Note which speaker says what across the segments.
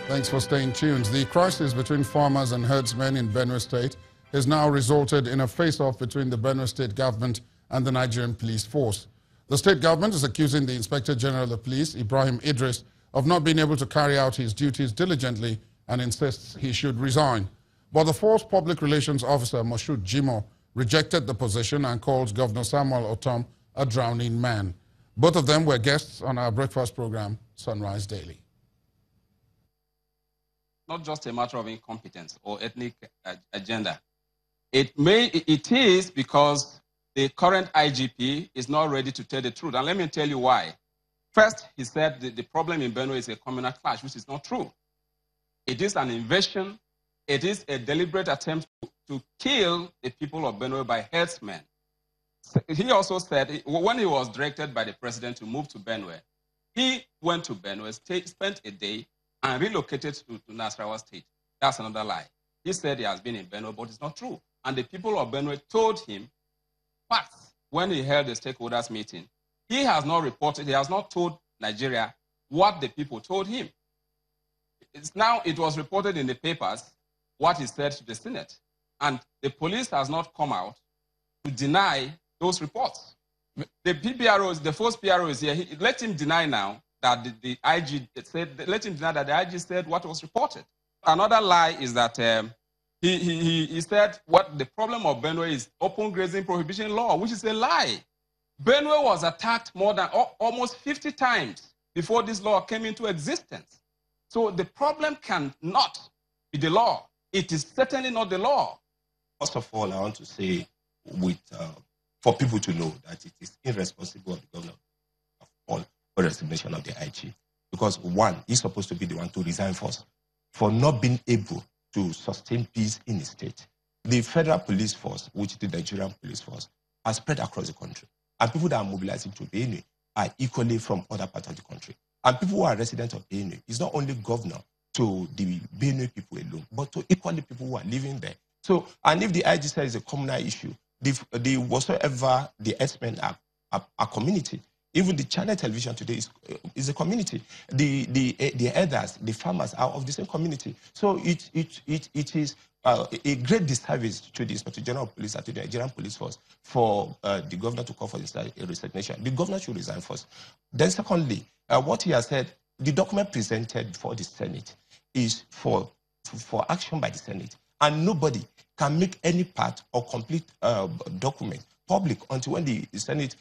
Speaker 1: Thanks for staying tuned. The crisis between farmers and herdsmen in Benue State has now resulted in a face-off between the Benue State government and the Nigerian police force. The state government is accusing the Inspector General of the Police, Ibrahim Idris, of not being able to carry out his duties diligently and insists he should resign. But the force public relations officer, Moshood Jimo, rejected the position and called Governor Samuel Otom a drowning man. Both of them were guests on our breakfast program, Sunrise Daily.
Speaker 2: Not just a matter of incompetence or ethnic agenda. It is because the current IGP is not ready to tell the truth. And let me tell you why. First, he said the problem in Benue is a communal clash, which is not true. It is an invasion. It is a deliberate attempt to kill the people of Benue by herdsmen. He also said, when he was directed by the president to move to Benue, he went to Benue, spent a day, and relocated to Nasarawa State. That's another lie. He said he has been in Benue, but it's not true. And the people of Benue told him, facts, when he held the stakeholders meeting, he has not reported, he has not told Nigeria what the people told him. It was reported in the papers what he said to the Senate. And the police has not come out to deny those reports. The PPRO, the first PRO is here. Let him deny now that the IG said, let him deny that the IG said what was reported. Another lie is that he said what the problem of Benue is open grazing prohibition law, which is a lie. Benue was attacked more than almost 50 times before this law came into existence. So the problem cannot be the law. It is certainly not the law.
Speaker 3: First of all, I want to say for people to know that it is irresponsible of the governor of all for resignation of the IG. Because one, he's supposed to be the one to resign first for not being able to sustain peace in the state. The federal police force, which is the Nigerian police force, are spread across the country. And people that are mobilizing to Benue are equally from other parts of the country. And people who are residents of Benue is not only governor to the Benue people alone, but to equally people who are living there. So, and if the IG said is a communal issue, the whatsoever the herdsmen are community. Even the channel television today is a community. The elders, the farmers are of the same community. So it is a great disservice to the Inspector General of Police and to the Nigerian Police Force for the governor to call for this resignation. The governor should resign first. Then secondly, what he has said, the document presented before the Senate is for action by the Senate. And nobody can make any part or complete document public until when the Senate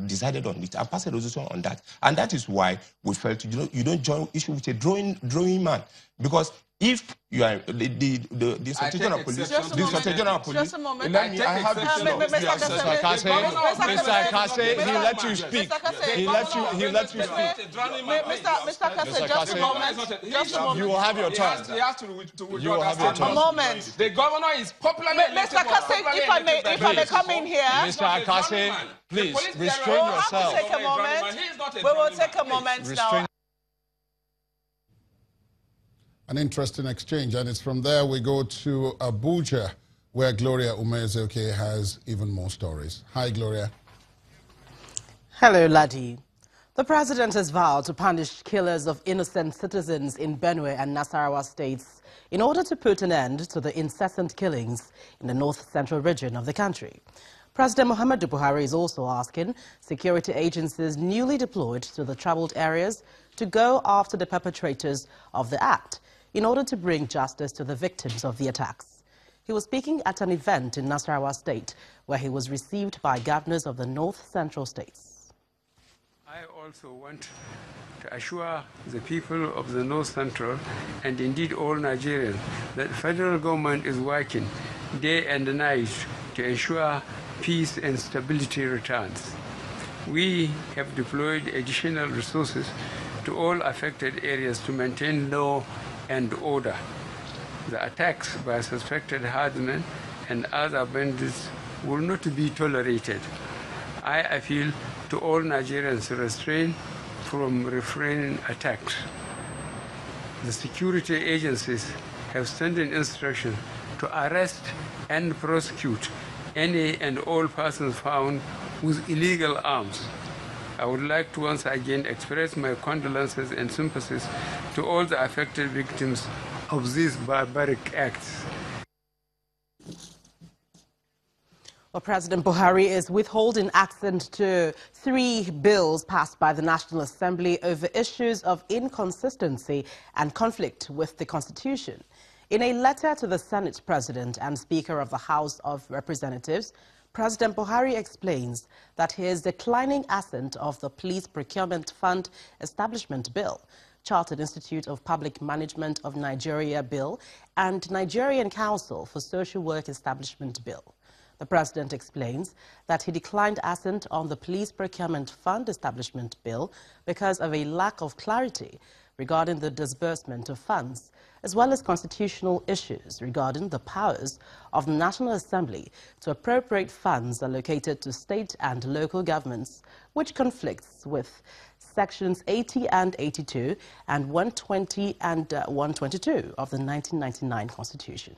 Speaker 3: decided on it and passed a resolution on that. And that is why we felt, you don't join issue with a drawing man. Because if you are the Inspector General of Police, the Inspector General of Police,
Speaker 4: just a moment.
Speaker 3: I have
Speaker 4: Mr.
Speaker 3: Akase, he let you speak. He let you speak.
Speaker 4: Mr. Akase, just a moment. Just a moment.
Speaker 1: You will have your turn.
Speaker 2: You will have your turn.
Speaker 4: A moment.
Speaker 2: The governor is popularly
Speaker 4: Mr. Akase, if I may come in here.
Speaker 1: Mr. Akase, please restrain yourself.
Speaker 4: Take a moment. We will take a moment now.
Speaker 1: An interesting exchange, and it's from there we go to Abuja, where Gloria Umezoke has even more stories. Hi, Gloria.
Speaker 5: Hello, Ladi. The president has vowed to punish killers of innocent citizens in Benue and Nasarawa states in order to put an end to the incessant killings in the north-central region of the country. President Muhammadu Buhari is also asking security agencies newly deployed to the troubled areas to go after the perpetrators of the act in order to bring justice to the victims of the attacks. He was speaking at an event in Nasarawa State where he was received by governors of the north-central states.
Speaker 6: I also want to assure the people of the north-central and indeed all Nigerians that the federal government is working day and night to ensure peace and stability returns. We have deployed additional resources to all affected areas to maintain law and order. The attacks by suspected herdsmen and other bandits will not be tolerated. I appeal to all Nigerians to refrain from refraining attacks. The security agencies have standing instructions to arrest and prosecute any and all persons found with illegal arms. I would like to once again express my condolences and sympathies to to all the affected victims of these barbaric acts.
Speaker 5: Well, President Buhari is withholding assent to 3 bills passed by the National Assembly over issues of inconsistency and conflict with the Constitution. In a letter to the Senate President and Speaker of the House of Representatives, President Buhari explains that he is declining assent of the Police Procurement Fund Establishment Bill, Chartered Institute of Public Management of Nigeria Bill, and Nigerian Council for Social Work Establishment Bill. The President explains that he declined assent on the Police Procurement Fund Establishment Bill because of a lack of clarity regarding the disbursement of funds, as well as constitutional issues regarding the powers of the National Assembly to appropriate funds allocated to state and local governments, which conflicts with Sections 80 and 82 and 120 and 122 of the 1999 Constitution.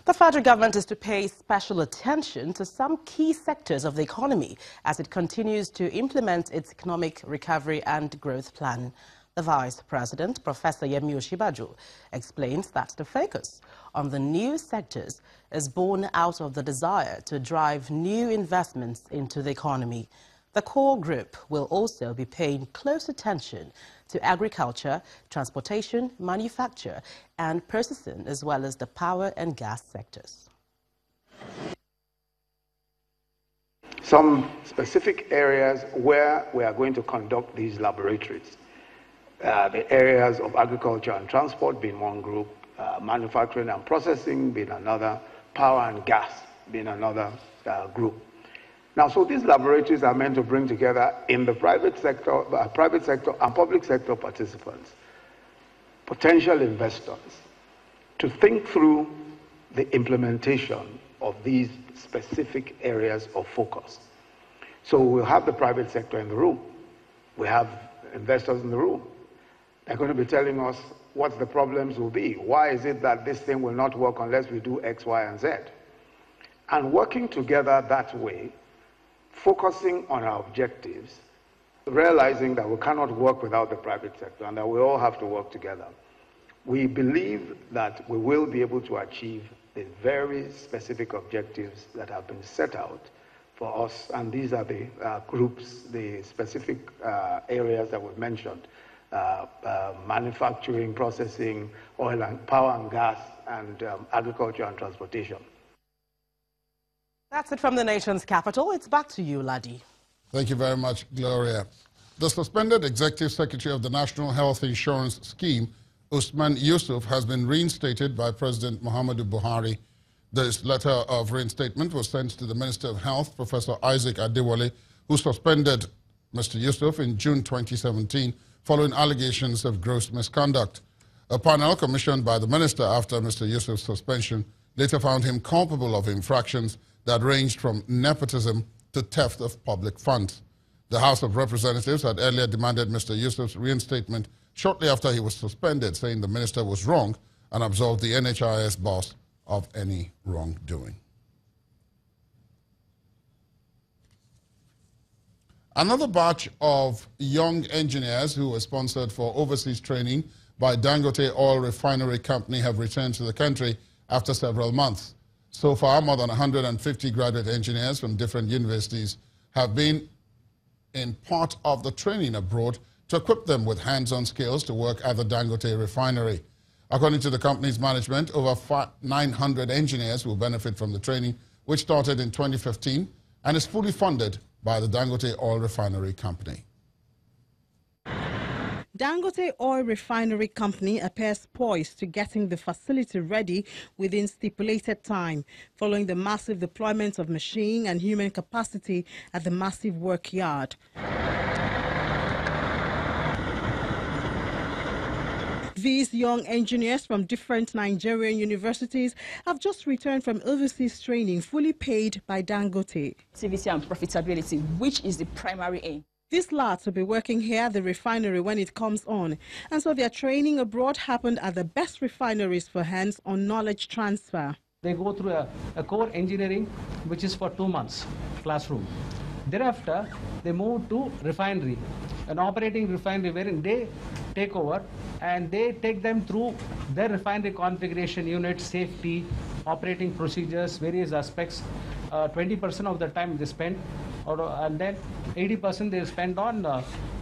Speaker 5: The federal government is to pay special attention to some key sectors of the economy as it continues to implement its economic recovery and growth plan. The Vice President, Professor Yemi Osinbajo, explains that the focus on the new sectors is born out of the desire to drive new investments into the economy. The core group will also be paying close attention to agriculture, transportation, manufacture, and processing, as well as the power and gas sectors.
Speaker 7: Some specific areas where we are going to conduct these laboratories. The areas of agriculture and transport being one group, manufacturing and processing being another, power and gas being another group. Now, so these laboratories are meant to bring together in the private sector and public sector participants, potential investors, to think through the implementation of these specific areas of focus. So we'll have the private sector in the room. We have investors in the room. They're going to be telling us what the problems will be. Why is it that this thing will not work unless we do X, Y, and Z? And working together that way, focusing on our objectives, realizing that we cannot work without the private sector and that we all have to work together. We believe that we will be able to achieve the very specific objectives that have been set out for us, and these are the groups, the specific areas that we've mentioned, manufacturing, processing, oil and power and gas, and agriculture and transportation.
Speaker 5: That's it from the nation's capital. It's back to you, Ladi.
Speaker 1: Thank you very much, Gloria. The suspended Executive Secretary of the National Health Insurance Scheme, Usman Yusuf, has been reinstated by President Muhammadu Buhari. This letter of reinstatement was sent to the Minister of Health, Professor Isaac Adewale, who suspended Mr. Yusuf in June 2017 following allegations of gross misconduct. A panel commissioned by the minister after Mr. Yusuf's suspension later found him culpable of infractions that ranged from nepotism to theft of public funds. The House of Representatives had earlier demanded Mr. Yusuf's reinstatement shortly after he was suspended, saying the minister was wrong and absolved the NHIS boss of any wrongdoing. Another batch of young engineers who were sponsored for overseas training by Dangote Oil Refinery Company have returned to the country after several months. So far, more than 150 graduate engineers from different universities have been in part of the training abroad to equip them with hands-on skills to work at the Dangote refinery. According to the company's management, over 900 engineers will benefit from the training, which started in 2015 and is fully funded by the Dangote Oil Refinery Company.
Speaker 8: Dangote Oil Refinery Company appears poised to getting the facility ready within stipulated time, following the massive deployment of machine and human capacity at the massive work yard. These young engineers from different Nigerian universities have just returned from overseas training fully paid by Dangote.
Speaker 9: Activity and profitability, which is the primary aim.
Speaker 8: These lads will be working here at the refinery when it comes on, and so their training abroad happened at the best refineries for hands-on knowledge transfer.
Speaker 10: They go through a core engineering, which is for 2 months, classroom. Thereafter, they move to refinery, an operating refinery wherein they take over and they take them through their refinery configuration unit, safety, operating procedures, various aspects. 20% of the time they spend, and then 80% they spend on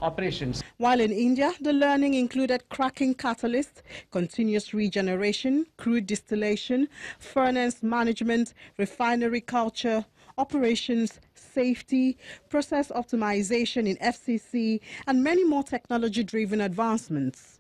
Speaker 10: operations.
Speaker 8: While in India, the learning included cracking catalyst, continuous regeneration, crude distillation, furnace management, refinery culture, operations, safety, process optimization in FCC, and many more technology-driven advancements.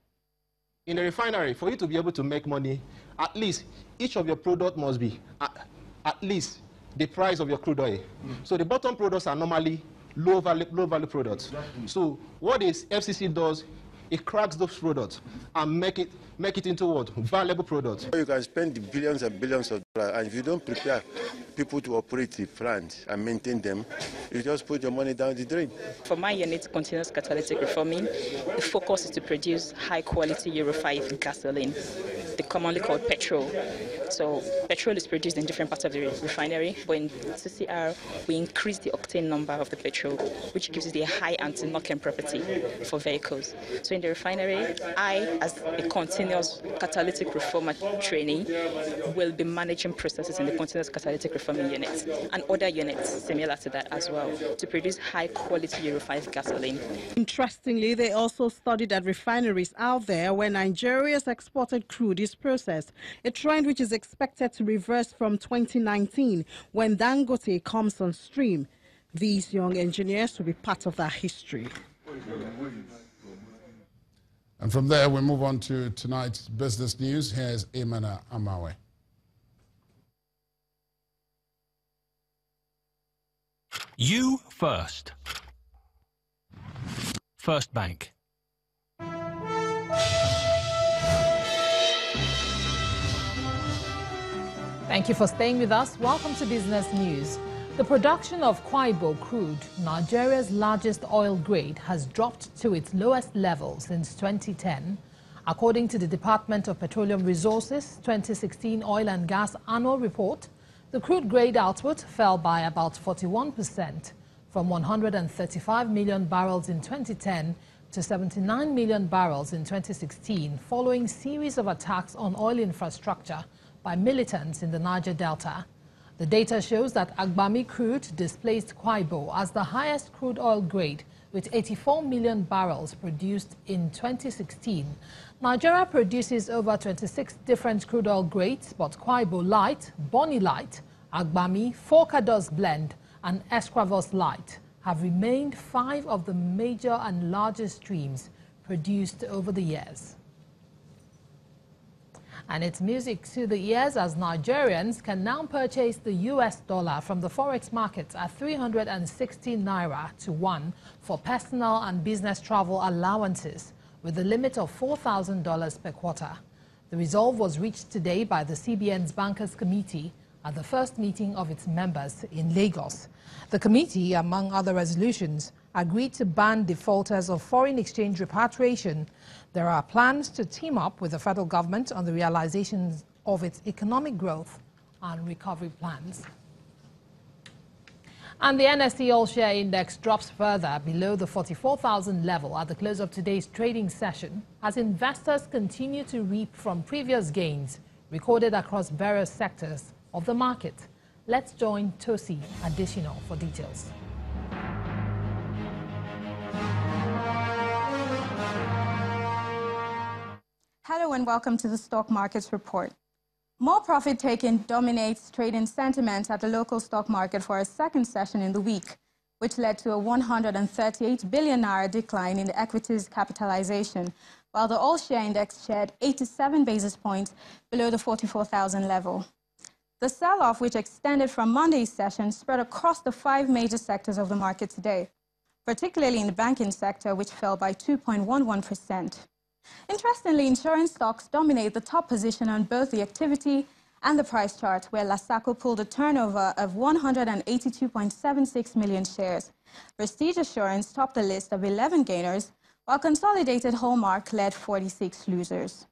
Speaker 11: In a refinery, for you to be able to make money, at least each of your product must be at least the price of your crude oil. So the bottom products are normally low value products. So what is FCC does, it cracks those products and make it into what? Valuable products.
Speaker 12: You can spend billions and billions of dollars, and if you don't prepare people to operate the plant and maintain them, you just put your money down the drain.
Speaker 9: For my unit, continuous catalytic reforming, the focus is to produce high-quality Euro 5 gasoline, the commonly called petrol. So petrol is produced in different parts of the refinery, but in CCR, we increase the octane number of the petrol, which gives it a high anti-knocking property for vehicles. So in the refinery, I, as a continuous catalytic reformer trainee, will be managing processes in the continuous catalytic reforming units and other units similar to that as well to produce high-quality Euro 5 gasoline.
Speaker 8: Interestingly, they also studied at refineries out there where Nigeria's exported crude is processed, a trend which is expected to reverse from 2019 when Dangote comes on stream. These young engineers will be part of that history.
Speaker 1: And from there, we move on to tonight's business news. Here's Imana Amawe.
Speaker 13: You first. First Bank.
Speaker 14: Thank you for staying with us. Welcome to Business News. The production of Kwaibo crude, Nigeria's largest oil grade, has dropped to its lowest level since 2010. According to the Department of Petroleum Resources 2016 Oil and Gas Annual Report, the crude grade output fell by about 41%, from 135 million barrels in 2010 to 79 million barrels in 2016, following a series of attacks on oil infrastructure by militants in the Niger Delta. The data shows that Agbami crude displaced Kwaibo as the highest crude oil grade, with 84 million barrels produced in 2016. Nigeria produces over 26 different crude oil grades, but Kwaibo Light, Bonny Light, Agbami, Forcados Blend, and Escravos Light have remained 5 of the major and largest streams produced over the years. And it's music to the ears as Nigerians can now purchase the US dollar from the forex markets at 360 naira to 1 for personal and business travel allowances, with a limit of $4,000 per quarter. The resolve was reached today by the CBN's Bankers Committee at the first meeting of its members in Lagos. The committee, among other resolutions, agreed to ban defaulters of foreign exchange repatriation. There are plans to team up with the federal government on the realization of its economic growth and recovery plans. And the NSE All-Share Index drops further below the 44,000 level at the close of today's trading session as investors continue to reap from previous gains recorded across various sectors of the market. Let's join Tosi Additional for details.
Speaker 15: Hello and welcome to the Stock Markets Report. More profit-taking dominates trading sentiment at the local stock market for a second session in the week, which led to a 138 billion naira decline in the equities capitalization, while the all-share index shed 87 basis points below the 44,000 level. The sell-off, which extended from Monday's session, spread across the 5 major sectors of the market today, particularly in the banking sector, which fell by 2.11%. Interestingly, insurance stocks dominate the top position on both the activity and the price chart, where Lasaco pulled a turnover of 182.76 million shares. Prestige Assurance topped the list of 11 gainers, while Consolidated Hallmark led 46 losers.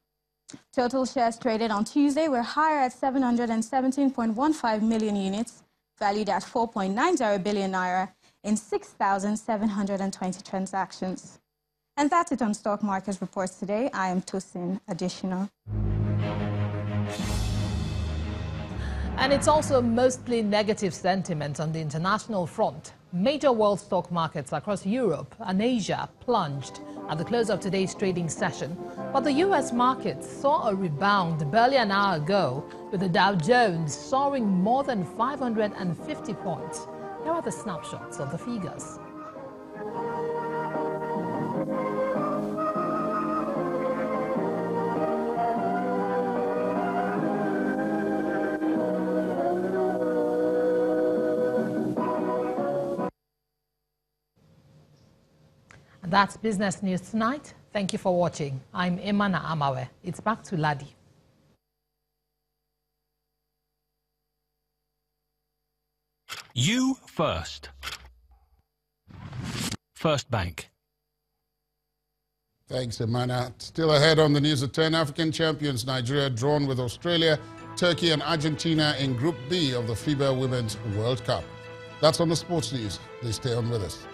Speaker 15: Total shares traded on Tuesday were higher at 717.15 million units, valued at 4.90 billion naira, in 6,720 transactions. And that's it on Stock Market Reports today. I am Tosin Additional.
Speaker 14: And it's also mostly negative sentiment on the international front. Major world stock markets across Europe and Asia plunged at the close of today's trading session. But the U.S. markets saw a rebound barely an hour ago, with the Dow Jones soaring more than 550 points. Here are the snapshots of the figures. That's Business News Tonight. Thank you for watching. I'm Imana Amawe. It's back to Ladi.
Speaker 13: You first. First Bank.
Speaker 1: Thanks, Imana. Still ahead on the news at 10, African champions Nigeria drawn with Australia, Turkey and Argentina in Group B of the FIBA Women's World Cup. That's on the sports news. Please stay on with us.